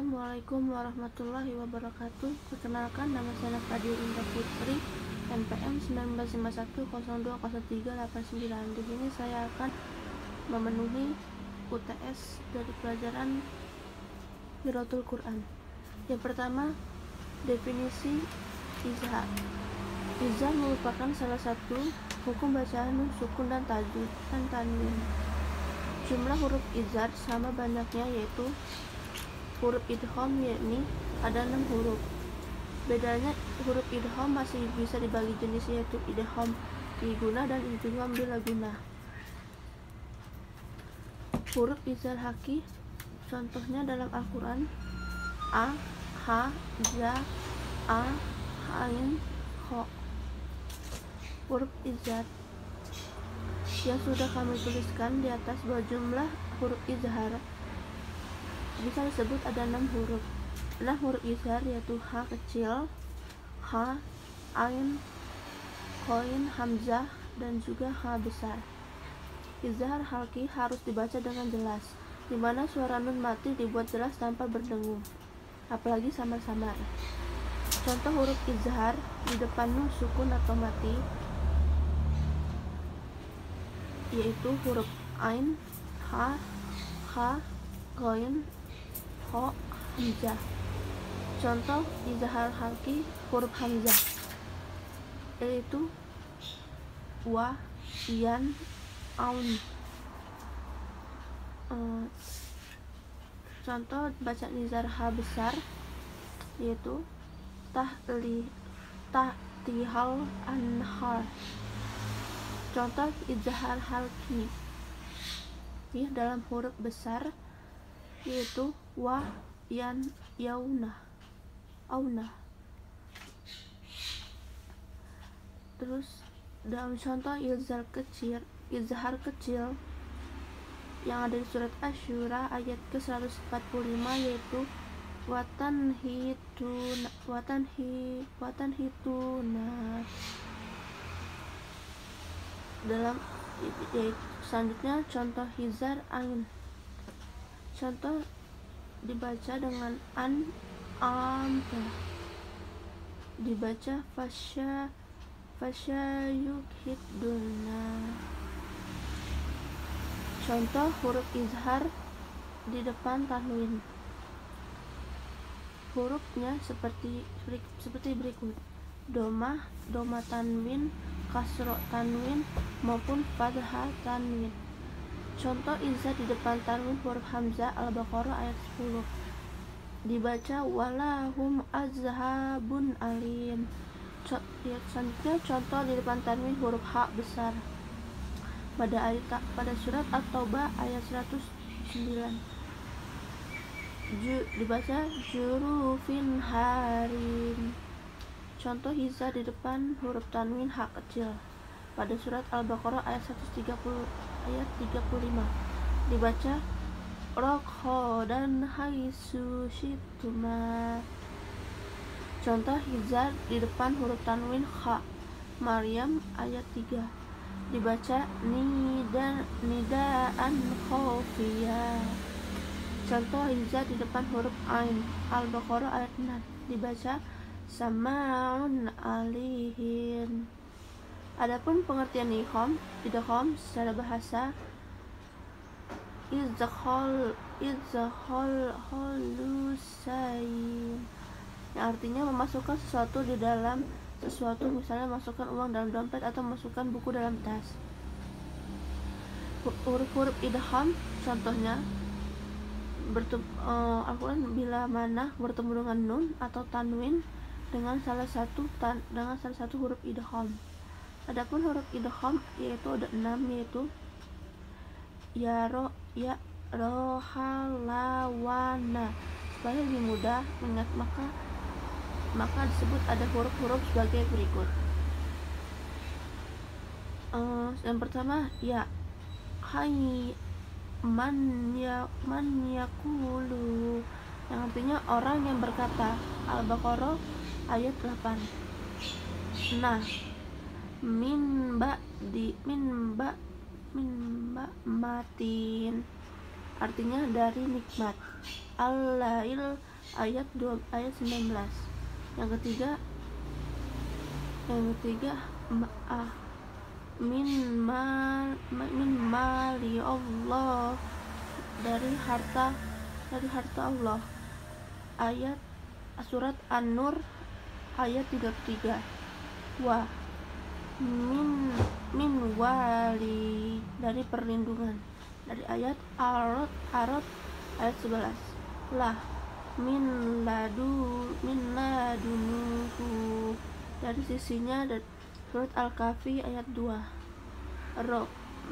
Assalamualaikum warahmatullahi wabarakatuh. Perkenalkan, nama saya Nadia Indah Putri, NPM 1951020389. Di sini saya akan memenuhi UTS dari pelajaran Qiraatul Quran. Yang pertama, definisi izhar. Izhar merupakan salah satu hukum bacaan nun, sukun, dan tajwid dan tanwin. Jumlah huruf izhar sama banyaknya, yaitu huruf idgham, yakni ada 6 huruf. Bedanya, huruf idgham masih bisa dibagi jenis, yaitu idgham guna dan idgham bila guna. Huruf izhar haki, contohnya dalam Al-Quran: a, ha, za, a, ain, kho. Huruf izhar yang sudah kami tuliskan di atas bahwa jumlah huruf izhar bisa disebut ada 6 huruf. 6 huruf izhar yaitu ha kecil, ha, ain, koin, hamzah, dan juga ha besar. Izhar halki harus dibaca dengan jelas, di mana suara nun mati dibuat jelas tanpa berdengung, apalagi samar-samar. Contoh huruf izhar di depan nun sukun atau mati yaitu huruf ain, ha, koin, kho, hamzah. Contoh izhar halki huruf hamzah yaitu wa, yan, aun. Contoh bacaan izhar ha besar yaitu tahtihal anhar. Contoh izhar halki dalam huruf besar yaitu wa, yan, yauna, auna. Terus dalam contoh izhar kecil yang ada di surat Asy-Syura ayat ke-145 yaitu watanhituna. Dalam selanjutnya contoh izhar ain. Contoh dibaca dengan anta, dibaca fasyayukhiduna. Contoh huruf izhar di depan tanwin. Hurufnya seperti berikut: domah tanwin, kasro tanwin, maupun fathah tanwin. Contoh izhar di depan tanwin huruf hamzah Al-Baqarah ayat 10, dibaca walahum azhabun alim. Selanjutnya contoh di depan tanwin huruf ha besar pada surat At-Taubah ayat 109, dibaca jurufin harim. Contoh izhar di depan huruf tanwin ha kecil pada surat Al-Baqarah ayat 135, dibaca rokho dan haisu syituma. Contoh izhar di depan huruf tanwin kha Maryam ayat 3, dibaca nidaan khofiyah. Contoh izhar di depan huruf ain Al-Baqarah ayat 6, dibaca sama'un alihin. Adapun pengertian idgham secara bahasa, izkhal holusain, yang artinya memasukkan sesuatu di dalam sesuatu, misalnya masukkan uang dalam dompet atau masukkan buku dalam tas. Huruf-huruf idgham contohnya Al-Quran bila mana bertemu dengan nun atau tanwin dengan salah satu huruf idgham. Adapun huruf idgham yaitu ada 6, yaitu ya, rohalawana. Supaya lebih mudah mengingat maka disebut ada huruf-huruf sebagai berikut. Yang pertama ya, hai man yakulu, yang artinya orang yang berkata. Al-Baqarah ayat 8. Nah, min ba matin. artinya dari nikmat. Al-Lail ayat 19. Yang ketiga min mali Allah, dari harta Allah. Ayat surat An-Nur ayat 33. Wa min wali, dari perlindungan, dari ayat Arad ayat 11. Lah min ladunuhu, dari sisinya, dari surat Al-Kahfi ayat 2.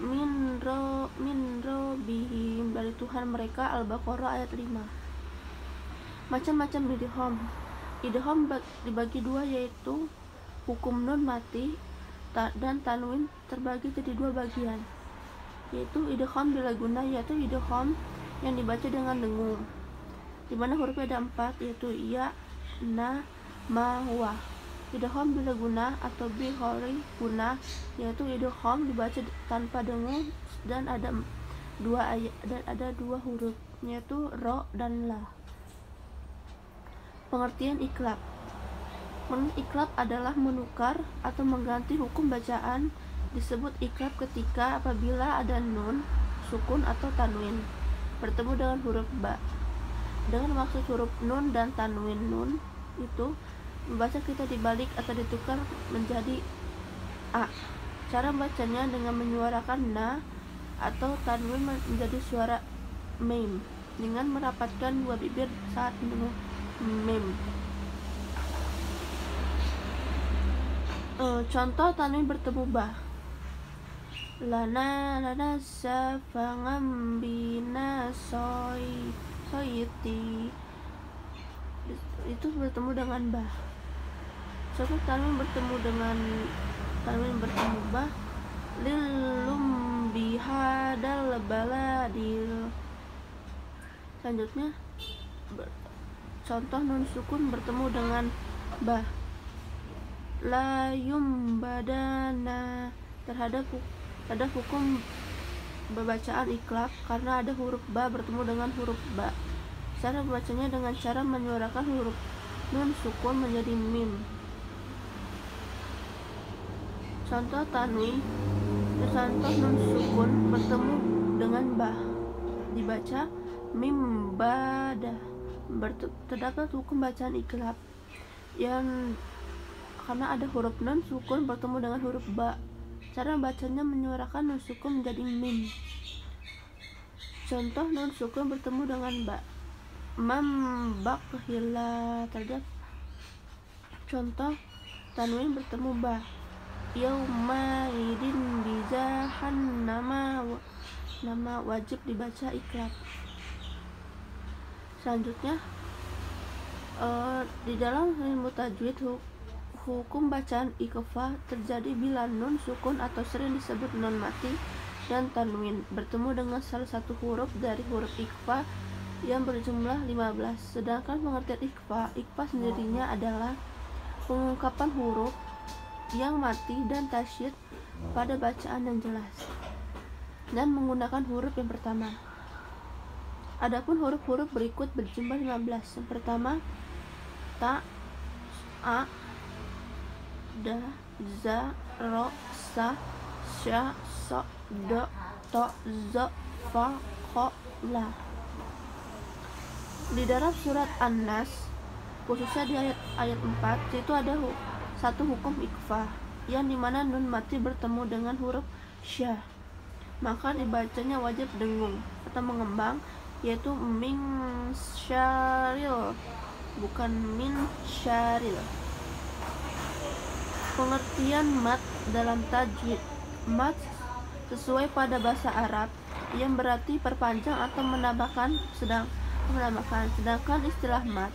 Min robihim, dari Tuhan mereka, Al-Baqarah ayat 5. Macam-macam idgham dibagi dua, yaitu hukum nun mati dan tanwin terbagi jadi dua bagian, yaitu idgham bila guna, yaitu idgham yang dibaca dengan dengung, di mana hurufnya ada 4, yaitu ya, na, ma, wa. Idgham bila guna atau bi ghairi guna, yaitu idgham dibaca tanpa dengung dan ada dua huruf, yaitu ro dan la. Pengertian iklab. Iklab adalah menukar atau mengganti hukum bacaan. Disebut iklab ketika apabila ada nun, sukun atau tanwin bertemu dengan huruf ba. Dengan maksud huruf nun dan tanwin nun itu membaca kita dibalik atau ditukar menjadi a. Cara bacanya dengan menyuarakan na atau tanwin menjadi suara mim dengan merapatkan dua bibir saat mendengung mim. Contoh tanwin bertemu ba. Lana safangambina soiti, itu bertemu dengan ba. Contoh tanwin bertemu ba. Lilum bihadal baladil. Selanjutnya contoh nun sukun bertemu dengan ba. La yumbadana, terhadap hukum bacaan iklab karena ada huruf ba bertemu dengan huruf ba. Cara membacanya dengan cara menyuarakan huruf nun sukun menjadi mim. Contoh tanwin, contoh nun sukun bertemu dengan ba, dibaca mim bada. Terdapat hukum bacaan iklab yang karena ada huruf nun sukun bertemu dengan huruf ba. Cara bacanya menyuarakan nun sukun menjadi mim. Contoh nun sukun bertemu dengan ba. Bakhila, terdapat contoh tanwin bertemu ba. Yaumaidin bijahannama, nama wajib dibaca iklab. Selanjutnya di dalam ilmu tajwid, hukum bacaan ikhfa terjadi bila nun sukun atau sering disebut nun mati dan tanwin bertemu dengan salah satu huruf dari huruf ikhfa yang berjumlah 15. Sedangkan pengertian ikhfa sendirinya adalah pengungkapan huruf yang mati dan tasyid pada bacaan yang jelas dan menggunakan huruf yang pertama. Adapun huruf-huruf berikut berjumlah 15. Yang pertama ta, a, da, za, ro, sa, sya, so, do, to, zo, fa, kho, la. Di dalam surat An-Nas, khususnya di ayat 4, itu ada satu hukum ikhfa yang dimana nun mati bertemu dengan huruf syah, maka dibacanya wajib dengung atau mengembang, yaitu min syaril, bukan min syaril. Pengertian mat dalam tajwid. Mat sesuai pada bahasa Arab yang berarti perpanjang atau menambahkan, sedangkan istilah mat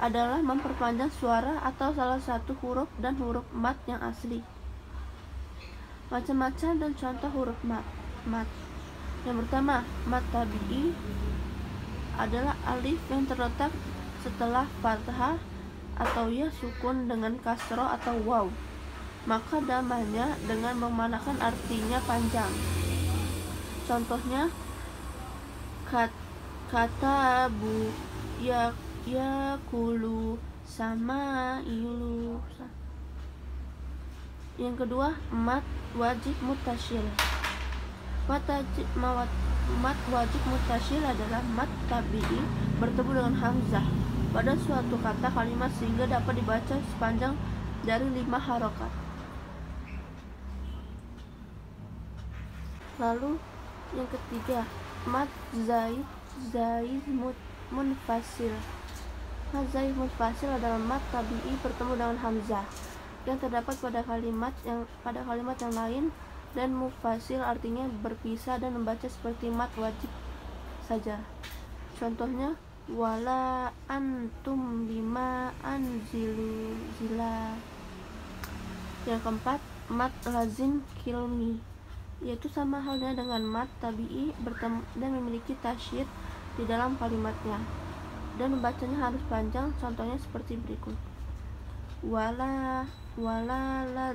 adalah memperpanjang suara atau salah satu huruf dan huruf mat yang asli. Macam-macam dan contoh huruf mat. Yang pertama, mat tabi'i adalah alif yang terletak setelah fathah atau ya sukun dengan kasroh atau waw, maka damahnya dengan memanakan artinya panjang. Contohnya Kata bu yakulu sama ilu. Yang kedua, mat wajib mutasyil. Mat wajib mutasyil adalah mat tabi'i bertemu dengan hamzah pada suatu kata kalimat sehingga dapat dibaca sepanjang dari 5 harokat. Lalu yang ketiga, mat zaid munfasil. Mat zaid munfasil adalah mat tabi'i bertemu dengan hamzah yang terdapat pada kalimat yang lain, dan mufasil artinya berpisah dan membaca seperti mat wajib saja. Contohnya, wala antum bima anzilu zila. Yang keempat, mat lazim kilmi, yaitu sama halnya dengan mat tabi'i bertemu dan memiliki tasyid di dalam kalimatnya dan membacanya harus panjang. Contohnya seperti berikut: wala la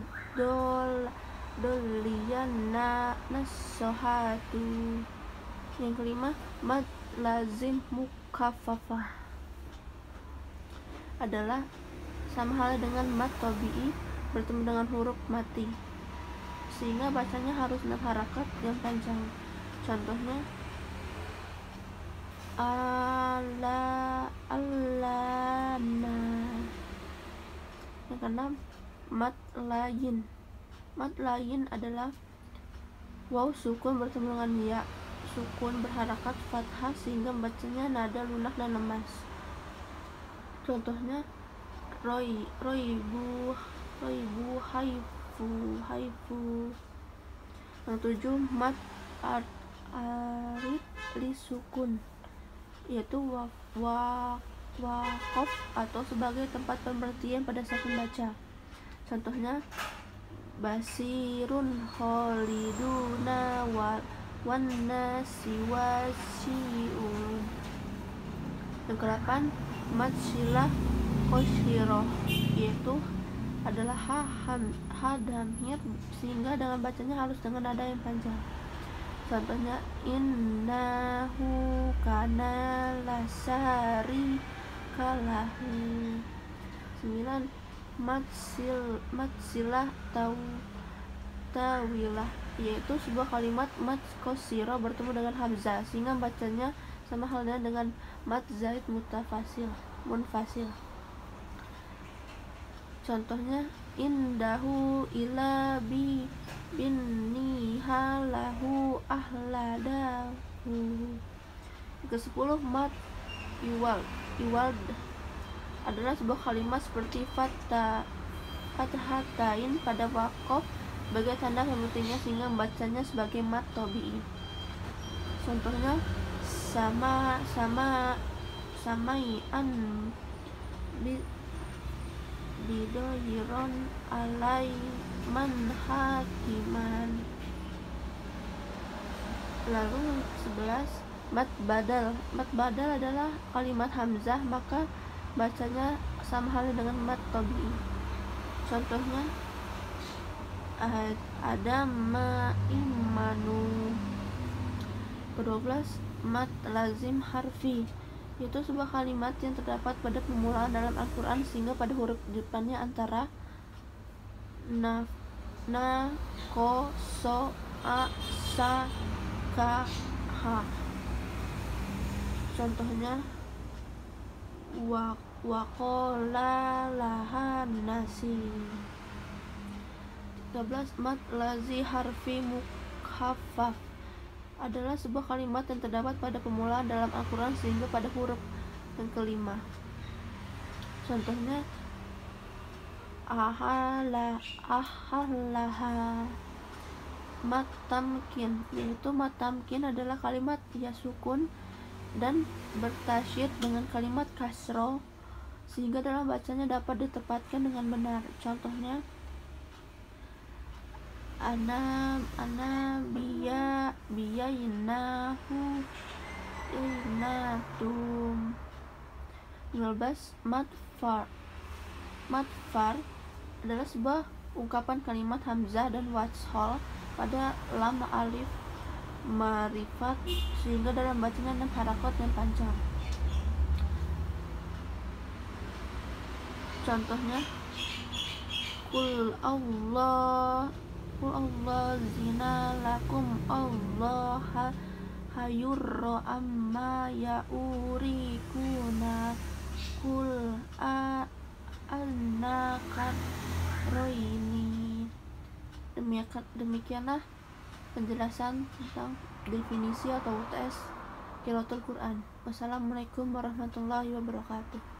doliyanna nasohatu. Yang kelima, mat lazim mukaffafah adalah sama halnya dengan mat tabi'i bertemu dengan huruf mati sehingga bacanya harus 6 harakat yang panjang. Contohnya, alana. Yang keenam, mat layin. Mat layin adalah waw sukun bertemu dengan ya sukun berharakat fathah sehingga membacanya nada lunak dan lemas. Contohnya, roibu haifu. Yang tujuh, mat arif li sukun, yaitu waqaf atau sebagai tempat pemberhentian pada saat membaca. Contohnya, basirun khaliduna wan nasi wasiun. Yang ke-8, mat silah qashiroh, yaitu adalah ha damhir sehingga dengan bacanya harus dengan nada yang panjang. Contohnya, innahu kana lasari kalahu. 9, mat silah tawilah, yaitu sebuah kalimat mat qashiroh bertemu dengan hamzah sehingga bacanya sama halnya dengan mat zaid munfasil. Contohnya, indahu ila binniha lahu ahladahu. Ke-10, mat iwald adalah sebuah kalimat seperti fathatain pada waqaf sebagai tanda pemberhentiannya sehingga membacanya sebagai mat tabi'i. Contohnya, samai'an bidohiron alaiman hakiman. Lalu 11, mat badal. Mat badal adalah kalimat hamzah maka bacanya sama halnya dengan mat tabi'i. Contohnya, adama imanu. Ke-12, mat lazim harfi, yaitu sebuah kalimat yang terdapat pada permulaan dalam Al-Quran sehingga pada huruf depannya antara na, ko, so, a, sa, ka, ha. Contohnya, waqala lahan nasi. 13, mat lazi harfi mukhaffaf adalah sebuah kalimat yang terdapat pada permulaan dalam Al-Quran sehingga pada huruf yang kelima. Contohnya, ahallaha. Mat tamkin, yaitu mat tamkin adalah kalimat ya sukun dan bertasyid dengan kalimat kasroh sehingga dalam bacanya dapat ditempatkan dengan benar. Contohnya, ana biyainahu inatum. 15, mat far adalah sebuah ungkapan kalimat hamzah dan washol pada lam alif marifat, sehingga dalam bacanya 6 harakat yang panjang. Contohnya Qul Allah zina lakum Allah hayurro amma yaurikuna Qul anna roini. Demikianlah penjelasan tentang definisi atau UTS Qiraatul Quran. Wassalamualaikum warahmatullahi wabarakatuh.